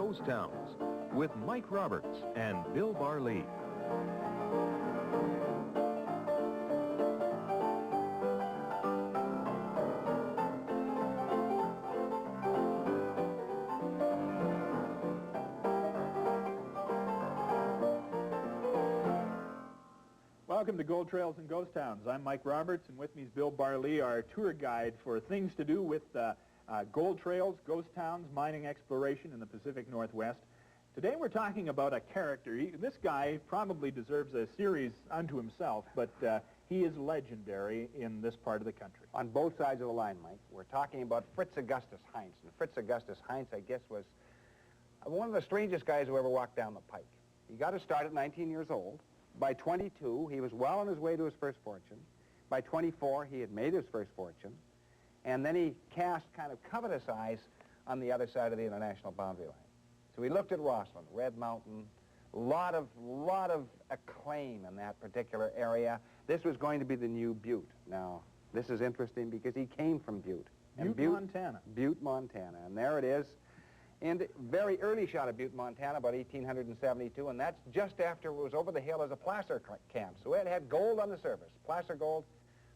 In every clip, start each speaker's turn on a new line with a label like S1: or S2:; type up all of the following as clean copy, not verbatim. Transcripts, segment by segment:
S1: Ghost Towns with Mike Roberts and Bill Barlee.
S2: Welcome to Gold Trails and Ghost Towns. I'm Mike Roberts, and with me is Bill Barlee, our tour guide for things to do with gold trails, ghost towns, mining exploration in the Pacific Northwest. Today we're talking about a character. This guy probably deserves a series unto himself, but he is legendary in this part of the country.
S3: On both sides of the line, Mike, we're talking about Fritz Augustus Heinze. And Fritz Augustus Heinze, I guess, was one of the strangest guys who ever walked down the pike. He got his start at 19 years old. By 22, he was well on his way to his first fortune. By 24, he had made his first fortune. And then he cast kind of covetous eyes on the other side of the international boundary line. So he looked at Rossland, Red Mountain, lot of acclaim in that particular area. This was going to be the new Butte. Now, this is interesting because he came from Butte.
S2: Butte, Montana.
S3: Butte, Montana. And there it is. In the very early shot of Butte, Montana, about 1872, and that's just after it was over the hill as a placer camp. So it had gold on the surface, placer gold.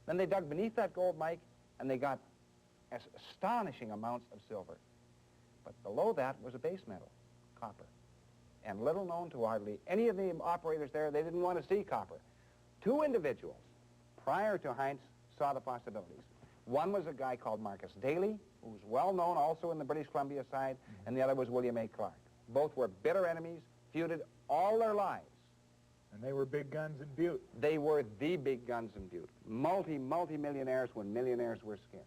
S3: Then they dug beneath that gold, Mike, and they got astonishing amounts of silver. But below that was a base metal, copper. And little known to hardly any of the operators there, they didn't want to see copper. Two individuals, prior to Heinz, saw the possibilities. One was a guy called Marcus Daly, who was well known also in the British Columbia side, and the other was William A. Clark. Both were bitter enemies, feuded all their lives.
S2: And they were big guns in Butte.
S3: They were the big guns in Butte. Multi-millionaires when millionaires were scarce.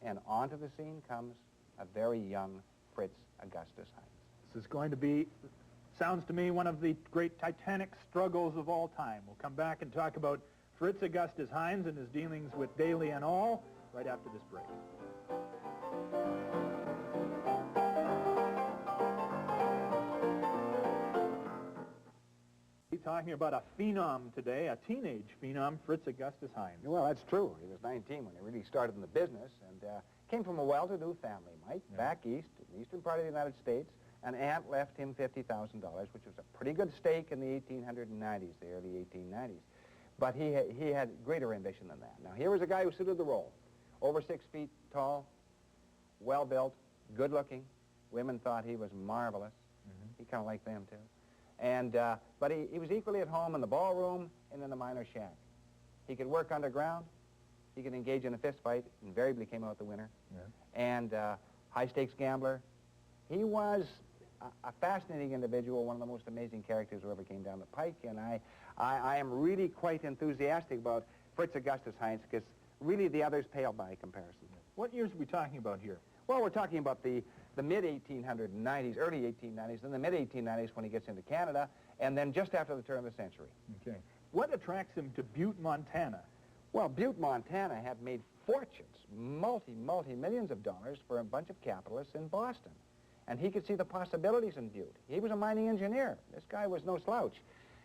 S3: And onto the scene comes a very young Fritz Augustus Heinze.
S2: This is going to be, sounds to me, one of the great titanic struggles of all time. We'll come back and talk about Fritz Augustus Heinze and his dealings with Daly and all right after this break. Talking about a phenom today, a teenage phenom, Fritz Augustus Heinze.
S3: Well, that's true. He was 19 when he really started in the business, and came from a well-to-do family, Mike, back east, in the eastern part of the United States. An aunt left him $50,000, which was a pretty good stake in the 1890s, the early 1890s. But he had greater ambition than that. Now, here was a guy who suited the role. Over 6 feet tall, well-built, good-looking. Women thought he was marvelous. He kind of liked them, too. And, but he was equally at home in the ballroom and in the miner's shack. He could work underground. He could engage in a fist fight, invariably came out the winner. And high-stakes gambler. He was a fascinating individual, one of the most amazing characters who ever came down the pike. And I am really quite enthusiastic about Fritz Augustus Heinze because really the others pale by comparison.
S2: What years are we talking about here?
S3: Well, we're talking about the mid-1890s, early 1890s, then the mid-1890s when he gets into Canada, and then just after the turn of the century.
S2: Okay. What attracts him to Butte, Montana?
S3: Well, Butte, Montana had made fortunes, multi-millions of dollars for a bunch of capitalists in Boston. And he could see the possibilities in Butte. He was a mining engineer. This guy was no slouch.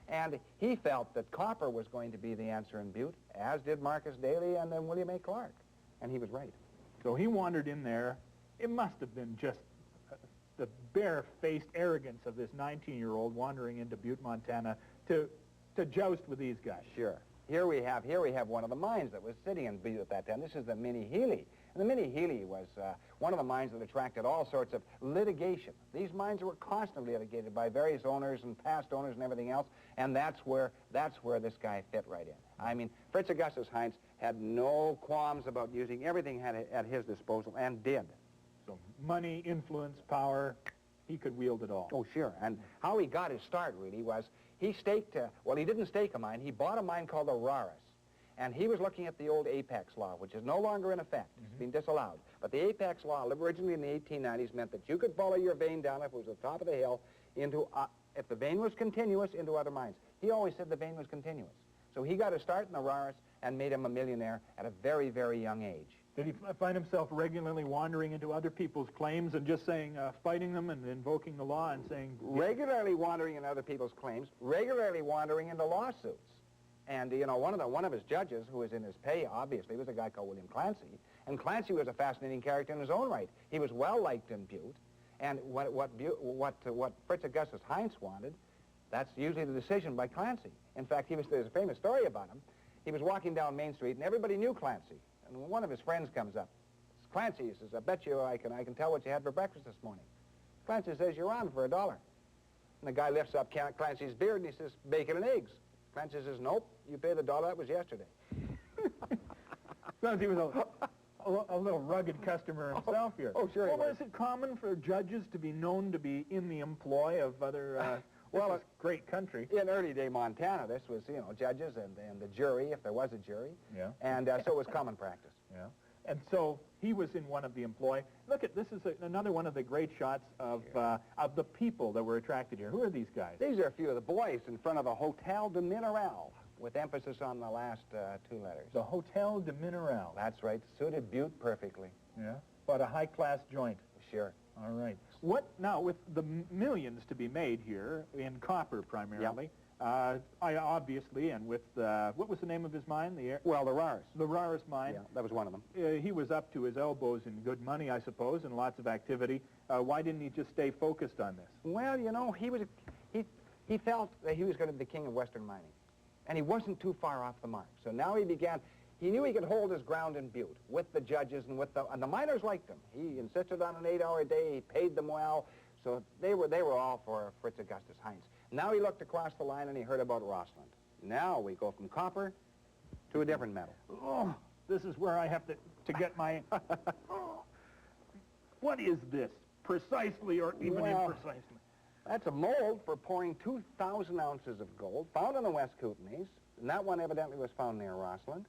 S3: And he felt that copper was going to be the answer in Butte, as did Marcus Daly and then William A. Clark. And he was right.
S2: So he wandered in there. It must have been just the bare-faced arrogance of this 19-year-old wandering into Butte, Montana to joust with these guys.
S3: Sure. Here we have one of the mines that was sitting in Butte at that time. This is the Minnie Healy. And the Minnie Healy was one of the mines that attracted all sorts of litigation. These mines were constantly litigated by various owners and past owners and everything else, and that's where this guy fit right in. I mean, Fritz Augustus Heinze had no qualms about using everything at his disposal, and did.
S2: So money, influence, power, he could wield it all.
S3: Oh, sure. And how he got his start, really, was he staked, well, he didn't stake a mine. He bought a mine called the Raris. And he was looking at the old Apex law, which is no longer in effect. It's been disallowed. But the Apex law, originally in the 1890s, meant that you could follow your vein down, if it was at the top of the hill, into, if the vein was continuous, into other mines. He always said the vein was continuous. So he got a start in the Raris and made him a millionaire at a very, very young age.
S2: Did he find himself regularly wandering into other people's claims and just saying, fighting them and invoking the law and saying...
S3: Regularly wandering into other people's claims, regularly wandering into lawsuits. And, you know, one of his judges, who was in his pay, obviously, was a guy called William Clancy. And Clancy was a fascinating character in his own right. He was well-liked in Butte. And what Fritz Augustus Heinze wanted, that's usually the decision by Clancy. In fact, there's a famous story about him. He was walking down Main Street, and everybody knew Clancy. And one of his friends comes up. Clancy, he says, I bet you I can tell what you had for breakfast this morning. Clancy says, you're on for $1. And the guy lifts up Clancy's beard, and he says, bacon and eggs. Clancy says, nope, you paid $1, that was yesterday.
S2: Clancy was a little rugged customer himself here.
S3: Oh, sure.
S2: Well, is it common for judges to be known to be in the employ of other, well, a great country?
S3: In early day Montana, this was, judges and the jury, if there was a jury.
S2: Yeah.
S3: And so it was common practice.
S2: Yeah. And so he was in one of the employ. Look at this is another one of the great shots of the people that were attracted here. Who are these guys?
S3: These are a few of the boys in front of the Hotel de Mineral, with emphasis on the last 2 letters.
S2: The Hotel de Mineral.
S3: That's right. Suited Butte perfectly.
S2: Yeah. But a high-class joint.
S3: Sure.
S2: All right. What now with the millions to be made here in copper primarily?
S3: Yep.
S2: I obviously, and with what was the name of his mine? The
S3: Raris.
S2: The Raris mine.
S3: Yeah, that was one of them.
S2: He was up to his elbows in good money, I suppose, and lots of activity. Why didn't he just stay focused on this?
S3: Well, he felt that he was going to be the king of Western mining, and he wasn't too far off the mark. So now he knew he could hold his ground in Butte with the judges and and the miners liked him. He insisted on an 8-hour day. He paid them well, so they were all for Fritz Augustus Heinze. Now he looked across the line and he heard about Rossland. Now we go from copper to a different metal.
S2: Oh, this is where I have to get my... What is this, precisely or even imprecisely?
S3: That's a mold for pouring 2,000 ounces of gold, found in the West Kootenays, and that one evidently was found near Rossland,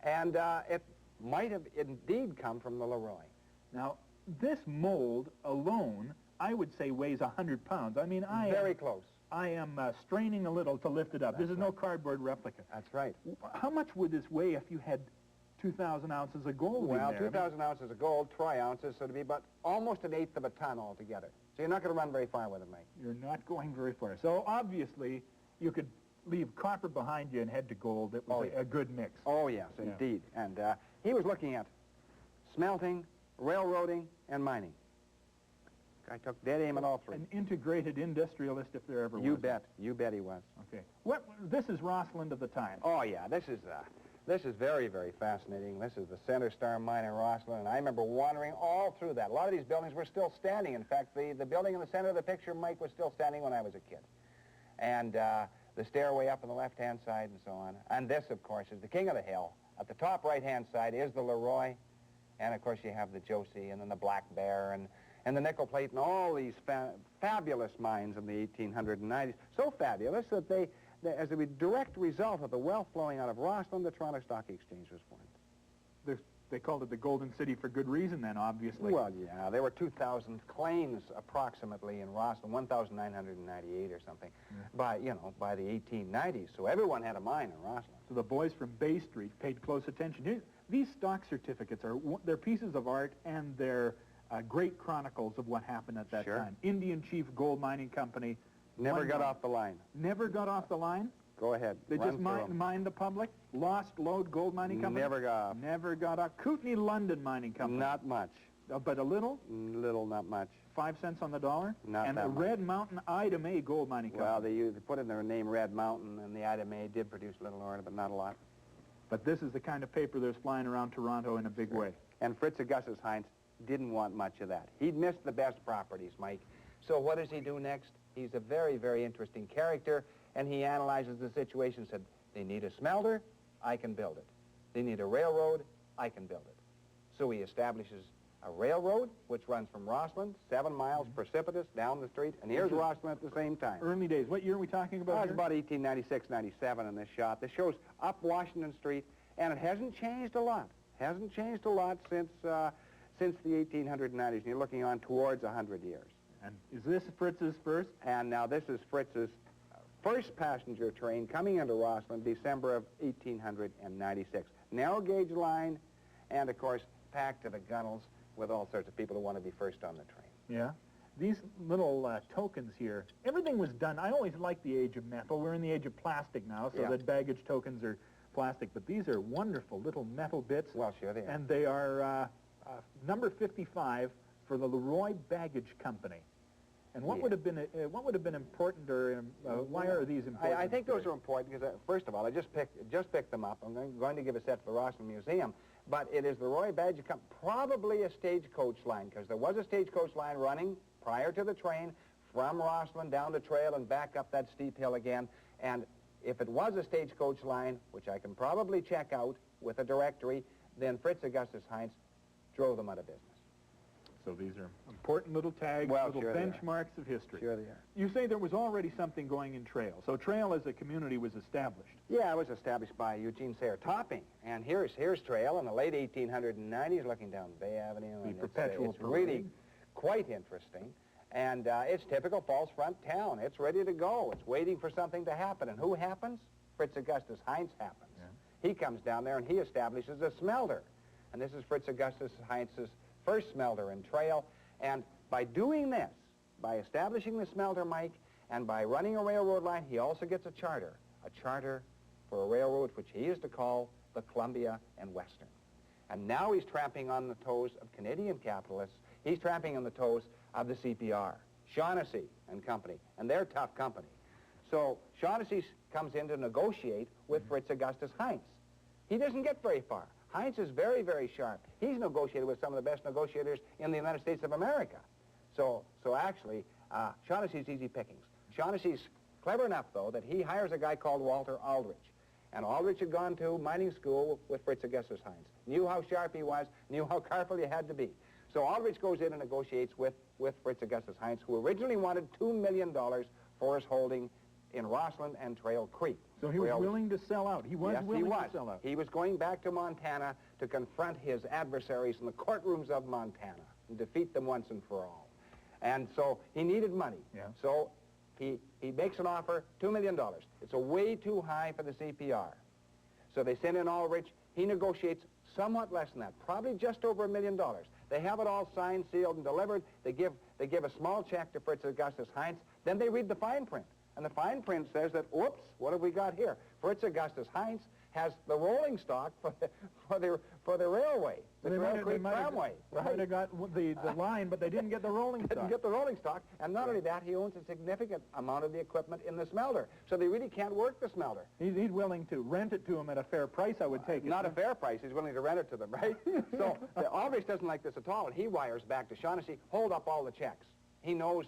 S3: and it might have indeed come from the Leroy.
S2: Now, this mold alone, I would say, weighs 100 pounds. I mean,
S3: Very close.
S2: I am straining a little to lift it up. This is no cardboard replica.
S3: That's right.
S2: How much would this weigh if you had 2,000 ounces of gold in
S3: Well,
S2: there?
S3: 2,000 ounces of gold, tri-ounces, so it'd be about almost 1/8 of a ton altogether. So you're not going to run very far with it, mate.
S2: You're not going very far. So obviously, you could leave copper behind you and head to gold. It was a good mix.
S3: Oh, yes, indeed. And he was looking at smelting, railroading, and mining. I took dead aim at all three.
S2: An integrated industrialist, if there ever was.
S3: You bet. You bet he was.
S2: Okay. This is Rossland of the time.
S3: Oh, yeah. This is very, very fascinating. This is the Center Star mine in Rossland, and I remember wandering all through that. A lot of these buildings were still standing. In fact, the building in the center of the picture, Mike, was still standing when I was a kid. And the stairway up on the left-hand side and so on. And this, of course, is the king of the hill. At the top right-hand side is the Leroy, and, of course, you have the Josie and then the Black Bear and the nickel plate and all these fabulous mines in the 1890s. So fabulous that they, as a direct result of the wealth flowing out of Rossland, the Toronto Stock Exchange was formed.
S2: They called it the Golden City for good reason then, obviously.
S3: Well, yeah, there were 2,000 claims approximately in Rossland, 1,998 or something, by the 1890s. So everyone had a mine in Rossland.
S2: So the boys from Bay Street paid close attention. These stock certificates they're pieces of art, and they're great chronicles of what happened at that time. Indian Chief Gold Mining Company.
S3: Never got off the line.
S2: Never got off the line?
S3: Go ahead.
S2: They just mined the public? Lost Lode Gold Mining Company?
S3: Never got off.
S2: Never got off. Kootenay London Mining Company?
S3: Not much.
S2: But a little?
S3: Little, not much.
S2: 5 cents on the dollar?
S3: Not
S2: and
S3: that
S2: the
S3: much.
S2: Red Mountain Item A Gold Mining Company?
S3: Well, they put in their name Red Mountain, and the Item A did produce a little ore, but not a lot.
S2: But this is the kind of paper that's flying around Toronto in a big way.
S3: And Fritz Augustus Heinze didn't want much of that. He'd missed the best properties, Mike. So what does he do next? He's a very, very interesting character, and he analyzes the situation and said, they need a smelter, I can build it. They need a railroad, I can build it. So he establishes a railroad, which runs from Rossland, 7 miles precipitous down the street, and here's Rossland at the same time.
S2: Early days. What year are we talking about
S3: It's about 1896, 97 in this shot. This shows up Washington Street, and it hasn't changed a lot. Hasn't changed a lot since the 1890s, and you're looking on towards 100 years.
S2: And is this Fritz's first?
S3: And now this is Fritz's first passenger train coming into Rossland, December of 1896. Narrow gauge line, and of course, packed to the gunnels with all sorts of people who want to be first on the train.
S2: Yeah. These little tokens here, everything was done. I always liked the age of metal. We're in the age of plastic now, so that baggage tokens are plastic. But these are wonderful little metal bits.
S3: Well, sure they are.
S2: And they are number 55 for the Leroy Baggage Company. And what
S3: Yeah.
S2: would have been important, or why are these important?
S3: I think those are important because, first of all, I just picked them up. I'm going to give a set for the Rossland Museum, but it is the Leroy Baggage Company, probably a stagecoach line, because there was a stagecoach line running prior to the train from Rossland down the trail and back up that steep hill again. And if it was a stagecoach line, which I can probably check out with a directory, then Fritz Augustus Heinze drove them out of business.
S2: So these are important little tags,
S3: Well,
S2: little
S3: sure they are.
S2: benchmarks of history.
S3: Sure they are.
S2: You say there was already something going in Trail. So Trail as a community was established.
S3: Yeah, it was established by Eugene Sayre Topping. And here's Trail in the late 1890s, looking down Bay Avenue.
S2: The
S3: And
S2: perpetual
S3: it's really quite interesting. And it's typical false front town. It's ready to go. It's waiting for something to happen. And who happens? Fritz Augustus Heinze happens. Yeah. He comes down there and he establishes a smelter. And this is Fritz Augustus Heinze's first smelter in Trail. And by doing this, by establishing the smelter, Mike, and by running a railroad line, he also gets a charter for a railroad which he is to call the Columbia and Western. And now he's tramping on the toes of Canadian capitalists. He's tramping on the toes of the CPR, Shaughnessy and Company, and they're tough company. So Shaughnessy comes in to negotiate with Fritz Augustus Heinze. He doesn't get very far. Heinze is very, very sharp. He's negotiated with some of the best negotiators in the United States of America. So actually, Shaughnessy's easy pickings. Shaughnessy's clever enough, though, that he hires a guy called Walter Aldrich. And Aldrich had gone to mining school with Fritz Augustus Heinze, knew how sharp he was, knew how careful you had to be. So Aldrich goes in and negotiates with Fritz Augustus Heinze, who originally wanted $2 million for his holding in Rossland and Trail Creek.
S2: So he was willing to sell out. He was willing to sell out.
S3: He was going back to Montana to confront his adversaries in the courtrooms of Montana and defeat them once and for all. And so he needed money.
S2: Yeah.
S3: So he makes an offer, $2 million. It's a way too high for the CPR. So they send in Aldrich. He negotiates somewhat less than that, probably just over $1 million. They have it all signed, sealed, and delivered. They give a small check to Fritz Augustus Heinze. Then they read the fine print. And the fine print says that, whoops, what have we got here? Fritz Augustus Heinze has the rolling stock for the railway, the Trail Creek Tramway.
S2: They might have got the line, but they didn't get the rolling stock.
S3: Didn't get the rolling stock. And not only that, he owns a significant amount of the equipment in the smelter. So they really can't work the smelter.
S2: He's willing to rent it to him at a fair price, I would take it.
S3: Not a fair price. He's willing to rent it to them, right? So Aldrich doesn't like this at all, and he wires back to Shaughnessy, hold up all the checks. He knows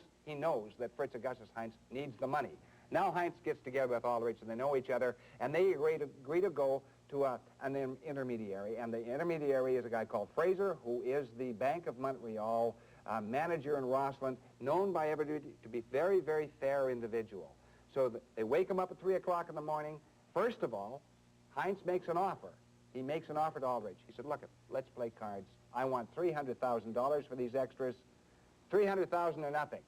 S3: that Fritz Augustus Heinze needs the money. Now Heinze gets together with Aldrich, and they know each other, and they agree to go to an intermediary. And the intermediary is a guy called Fraser, who is the Bank of Montreal manager in Rossland, known by everybody to be very, very fair individual. So they wake him up at 3 o'clock in the morning. First of all, Heinze makes an offer. He makes an offer to Aldrich. He said, look, let's play cards. I want $300,000 for these extras. $300,000 or nothing.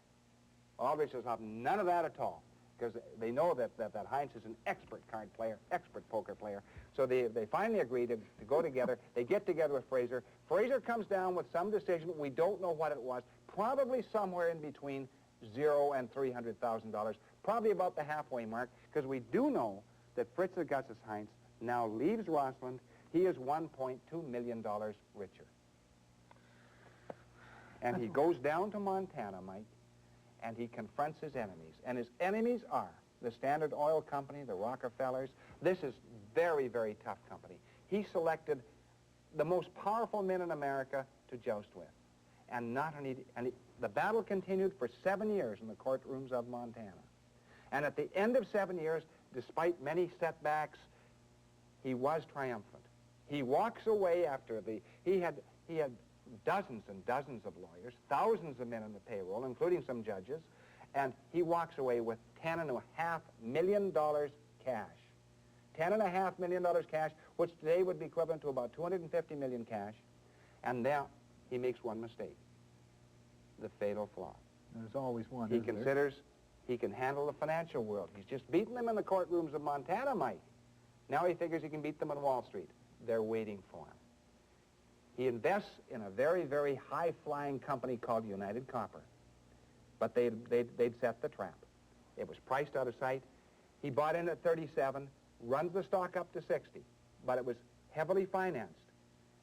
S3: Aldrich says, none of that at all, because they know that Heinze is an expert card player, expert poker player. So they finally agree to go together. They get together with Fraser. Fraser comes down with some decision. We don't know what it was, probably somewhere in between $0 and $300,000, probably about the halfway mark, because we do know that Fritz Augustus Heinze now leaves Rossland. He is $1.2 million richer. And he goes down to Montana, Mike, and he confronts his enemies. And his enemies are the Standard Oil Company, the Rockefellers. This is very, very tough company. He selected the most powerful men in America to joust with. And the battle continued for 7 years in the courtrooms of Montana. And at the end of 7 years, despite many setbacks, he was triumphant. He walks away after he had dozens and dozens of lawyers, thousands of men on the payroll, including some judges, and he walks away with $10.5 million cash. $10.5 million cash, which today would be equivalent to about $250 million cash, and now he makes one mistake, the fatal flaw.
S2: There's always one,
S3: He considers he can handle the financial world. He's just beaten them in the courtrooms of Montana, Mike. Now he figures he can beat them on Wall Street. They're waiting for him. He invests in a very, very high-flying company called United Copper. But they'd set the trap. It was priced out of sight. He bought in at 37, runs the stock up to 60, but it was heavily financed.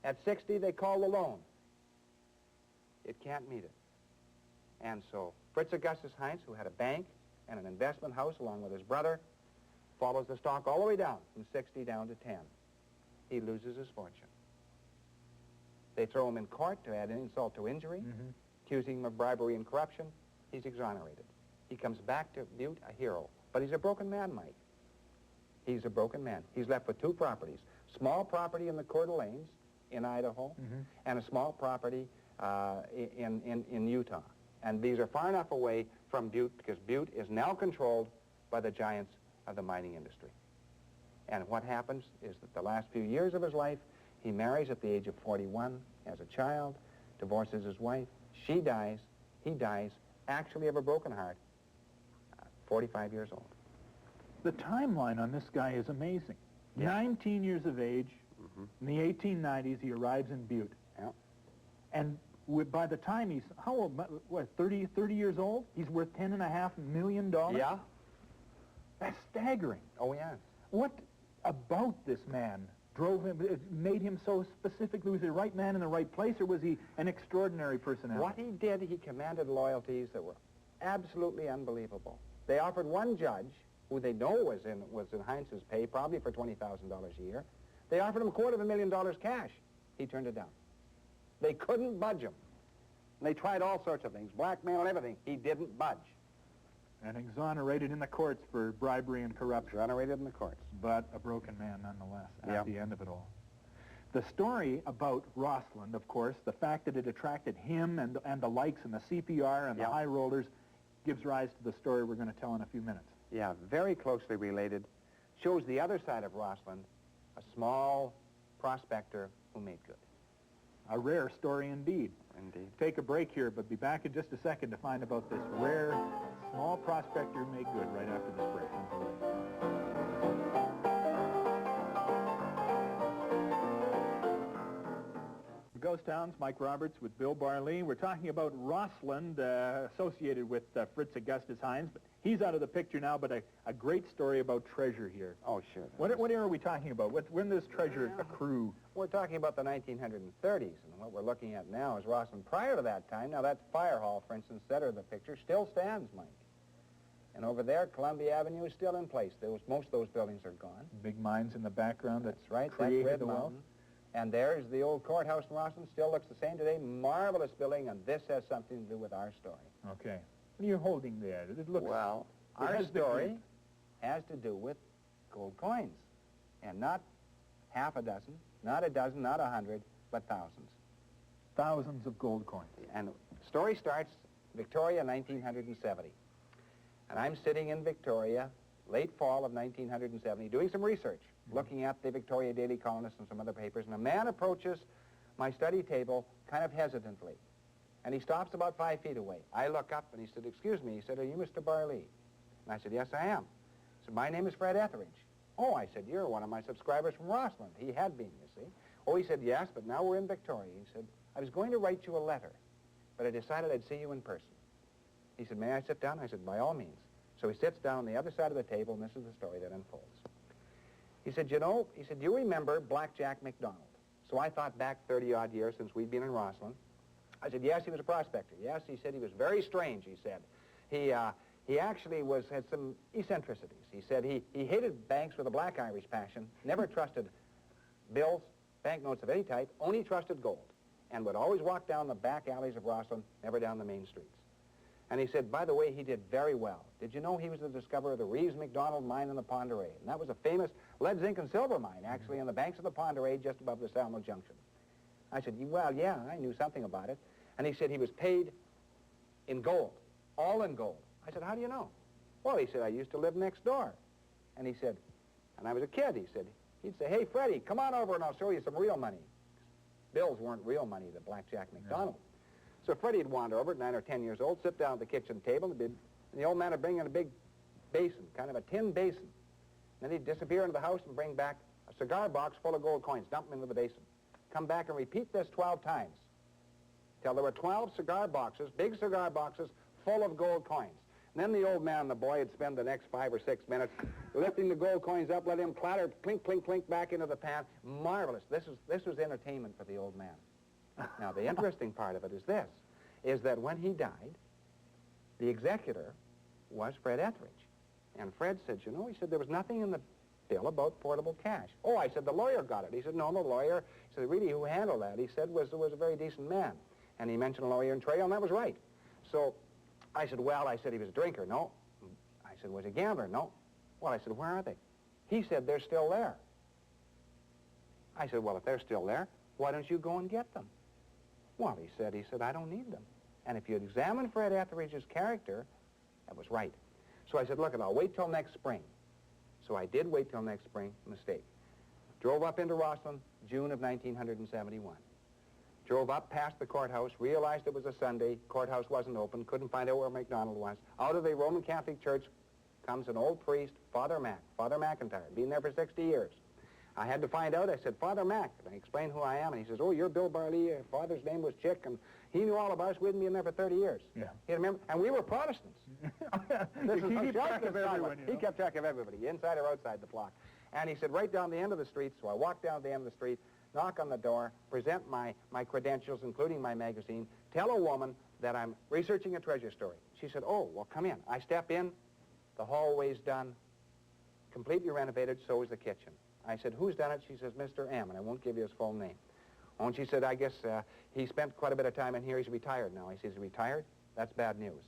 S3: At 60, they call the loan. It can't meet it. And so Fritz Augustus Heinze, who had a bank and an investment house along with his brother, follows the stock all the way down, from 60 down to 10. He loses his fortune. They throw him in court to add insult to injury, accusing him of bribery and corruption. He's exonerated. He comes back to Butte a hero. But he's a broken man, Mike. He's a broken man. He's left with two properties. Small property in the Kootenays in Idaho, and a small property in Utah. And these are far enough away from Butte because Butte is now controlled by the giants of the mining industry. And what happens is that the last few years of his life, he marries at the age of 41, has a child, divorces his wife, she dies, he dies, actually of a broken heart, 45 years old.
S2: The timeline on this guy is amazing.
S3: Yeah.
S2: 19 years of age, in the 1890s, he arrives in Butte.
S3: Yeah.
S2: And by the time he's, how old, what, 30 years old? He's worth $10.5 million?
S3: Yeah.
S2: That's staggering.
S3: Oh, yes.
S2: What about this man drove him, it made him so specifically? Was he the right man in the right place, or was he an extraordinary personality?
S3: What he did, he commanded loyalties that were absolutely unbelievable. They offered one judge, who they know was in Heinz's pay, probably for $20,000 a year. They offered him $250,000 cash. He turned it down. They couldn't budge him. And they tried all sorts of things, blackmail and everything. He didn't budge.
S2: And exonerated in the courts for bribery and corruption.
S3: Exonerated in the courts.
S2: But a broken man nonetheless at
S3: Yep.
S2: the end of it all. The story about Rossland, of course, the fact that it attracted him and the likes and the CPR and
S3: Yep.
S2: the high rollers gives rise to the story we're going to tell in a few minutes.
S3: Yeah, very closely related. Shows the other side of Rossland, a small prospector who made good.
S2: A rare story indeed.
S3: Indeed.
S2: Take a break here, but be back in just a second to find about this rare small prospector who made good right after this break. Ghost Towns, Mike Roberts with Bill Barlee. We're talking about Rossland, associated with Fritz Augustus Heinze. But he's out of the picture now, but a great story about treasure here.
S3: Oh, sure.
S2: What era are we talking about? When does treasure accrue?
S3: We're talking about the 1930s, and what we're looking at now is Rossland prior to that time. Now, that fire hall, for instance, center of the picture, still stands, Mike. And over there, Columbia Avenue is still in place. Most of those buildings are gone.
S2: Big mines in the background that
S3: That's right.
S2: created
S3: That's Red
S2: the wealth.
S3: Mountain. And there's the old courthouse in Rossland. Still looks the same today. Marvelous building, and this has something to do with our story.
S2: Okay. What are you holding there? It looks...
S3: Well,
S2: it
S3: our
S2: has the
S3: story
S2: date.
S3: has to do with gold coins. And not half a dozen, not a dozen, not 100, but thousands.
S2: Thousands of gold coins.
S3: And the story starts Victoria, 1970. And I'm sitting in Victoria, late fall of 1970, doing some research, looking at the Victoria Daily Colonist and some other papers, and a man approaches my study table kind of hesitantly. And he stops about 5 feet away. I look up, and he said, "Excuse me." He said, "Are you Mr. Barlee?" And I said, "Yes, I am." He said, "My name is Fred Etheridge." "Oh," I said, "you're one of my subscribers from Rossland." He had been, you see. "Oh," he said, "yes, but now we're in Victoria." He said, "I was going to write you a letter, but I decided I'd see you in person." He said, "May I sit down?" I said, "By all means." So he sits down on the other side of the table, and this is the story that unfolds. He said, "You know," he said, "you remember Blackjack McDonald." So I thought back 30-odd years since we'd been in Rossland. I said, "Yes, he was a prospector." "Yes," he said, "he was very strange," he said. He actually had some eccentricities. He said he hated banks with a black Irish passion, never trusted bills, banknotes of any type, only trusted gold, and would always walk down the back alleys of Rossland, never down the main streets. And he said, by the way, he did very well. Did you know he was the discoverer of the Reeves-McDonald mine in the Pend Oreille? And that was a famous lead, zinc, and silver mine, actually, on the banks of the Pend Oreille just above the Salmo Junction. I said, "Well, yeah, I knew something about it." And he said he was paid in gold, all in gold. I said, "How do you know?" "Well," he said, "I used to live next door." And he said, and I was a kid, he said, he'd say, "Hey, Freddie, come on over and I'll show you some real money." Bills weren't real money to Blackjack McDonald. No. So Freddie would wander over at 9 or 10 years old, sit down at the kitchen table, and the old man would bring in a big basin, kind of a tin basin. And then he'd disappear into the house and bring back a cigar box full of gold coins, dump them into the basin. Come back and repeat this 12 times, till there were 12 cigar boxes, big cigar boxes, full of gold coins. And then the old man and the boy would spend the next 5 or 6 minutes lifting the gold coins up, let him clatter, clink, clink, clink, back into the pan. Marvelous. This was entertainment for the old man. Now, the interesting part of it is this. is that when he died, the executor was Fred Etheridge. And Fred said, you know, he said, there was nothing in the bill about portable cash. Oh, I said, the lawyer got it. He said, no, the lawyer. He said, really, who handled that? He said, was a very decent man. And he mentioned a lawyer in Trail, and that was right. So I said, well, I said, he was a drinker. No. I said, was he a gambler? No. Well, I said, where are they? He said, they're still there. I said, well, if they're still there, why don't you go and get them? Well, he said, I don't need them. And if you examine Fred Etheridge's character, that was right. So I said, look, I'll wait till next spring. So I did wait till next spring. Mistake. Drove up into Rossland, June of 1971. Drove up past the courthouse, realized it was a Sunday, courthouse wasn't open, couldn't find out where McDonald was. Out of the Roman Catholic Church comes an old priest, Father McIntyre, been there for 60 years. I had to find out. I said, Father Mac, and I explained who I am, and he says, oh, you're Bill Barley, your father's name was Chick, and he knew all about us. We'd been there for 30 years.
S2: Yeah.
S3: He remember, and we were Protestants.
S2: He kept track of everyone, you know?
S3: He kept track of everybody, inside or outside the flock. And he said, right down the end of the street, so I walked down the end of the street, knock on the door, present my credentials, including my magazine, tell a woman that I'm researching a treasure story. She said, oh, well, come in. I step in, the hallway's done, completely renovated, so is the kitchen. I said, who's done it? She says, Mr. M, and I won't give you his full name. Oh, and she said, I guess he spent quite a bit of time in here. He's retired now. I said, he's retired? That's bad news.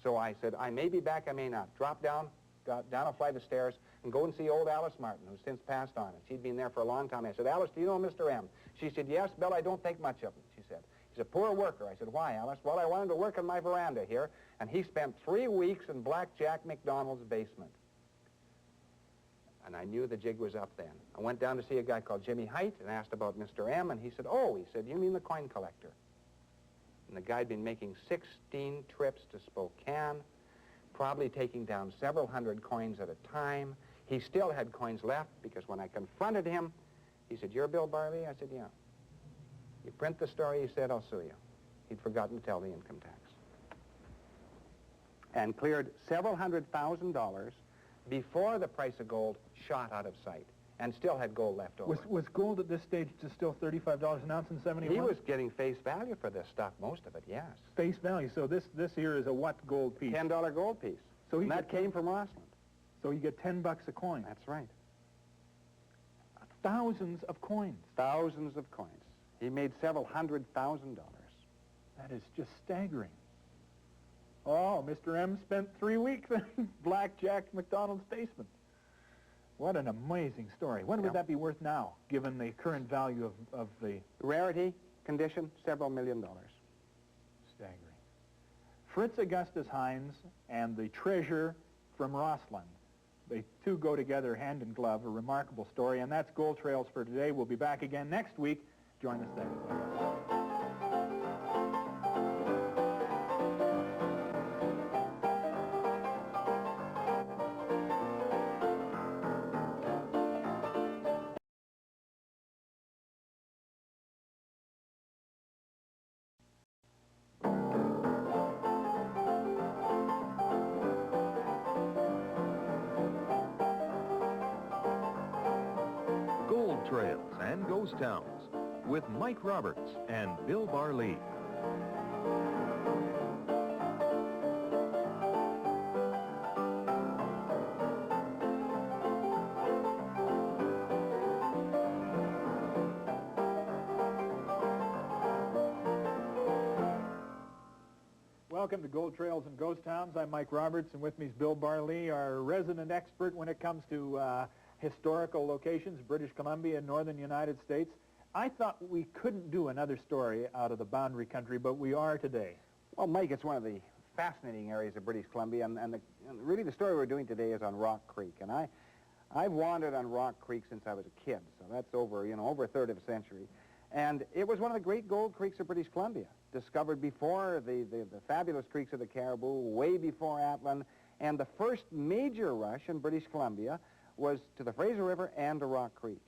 S3: So I said, I may be back, I may not. Drop down, got down a flight of stairs, and go and see old Alice Martin, who's since passed on. And she'd been there for a long time. I said, Alice, do you know Mr. M? She said, yes, Bill, I don't think much of him, she said. He's a poor worker. I said, why, Alice? Well, I wanted to work on my veranda here, and he spent 3 weeks in Black Jack McDonald's basement. And I knew the jig was up then. I went down to see a guy called Jimmy Height and asked about Mr. M, and he said, oh, he said, you mean the coin collector? And the guy had been making 16 trips to Spokane, probably taking down several hundred coins at a time. He still had coins left, because when I confronted him, he said, you're Bill Barley? I said, yeah. You print the story, he said, I'll sue you. He'd forgotten to tell the income tax. And cleared several $100,000 before the price of gold shot out of sight, and still had gold left over.
S2: Was gold at this stage just still $35 an ounce in 71?
S3: He was getting face value for this stuff, most of it, yes.
S2: Face value. So this here is a what gold piece?
S3: $10 gold piece.
S2: So
S3: and that came from Rossland.
S2: So you get $10 a coin.
S3: That's right.
S2: Thousands of coins.
S3: Thousands of coins. He made several $100,000.
S2: That is just staggering. Oh, Mr. M spent 3 weeks in Black Jack McDonald's basement. What an amazing story. When would that be worth now, given the current value of the...
S3: Rarity, condition, several $1 million.
S2: Staggering. Fritz Augustus Heinze and the treasure from Rossland. The two go together hand in glove, a remarkable story, and that's Gold Trails for today. We'll be back again next week. Join us then.
S1: Gold Trails and Ghost Towns with Mike Roberts and Bill Barley.
S2: Welcome to Gold Trails and Ghost Towns. I'm Mike Roberts, and with me is Bill Barley, our resident expert when it comes to historical locations, British Columbia and northern United States. I thought we couldn't do another story out of the boundary country, but we are today.
S3: Well, Mike, it's one of the fascinating areas of British Columbia, and really the story we're doing today is on Rock Creek. And I've wandered on Rock Creek since I was a kid, so that's over a third of a century. And it was one of the great gold creeks of British Columbia, discovered before the fabulous creeks of the Caribou, way before Atlin. And the first major rush in British Columbia was to the Fraser River and to Rock Creek.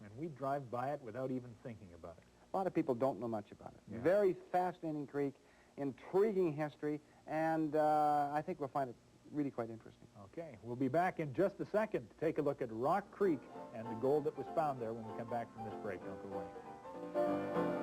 S2: And we drive by it without even thinking about it.
S3: A lot of people don't know much about it.
S2: Yeah.
S3: Very fascinating creek, intriguing history, and I think we'll find it really quite interesting.
S2: Okay, we'll be back in just a second to take a look at Rock Creek and the gold that was found there when we come back from this break. Don't go away.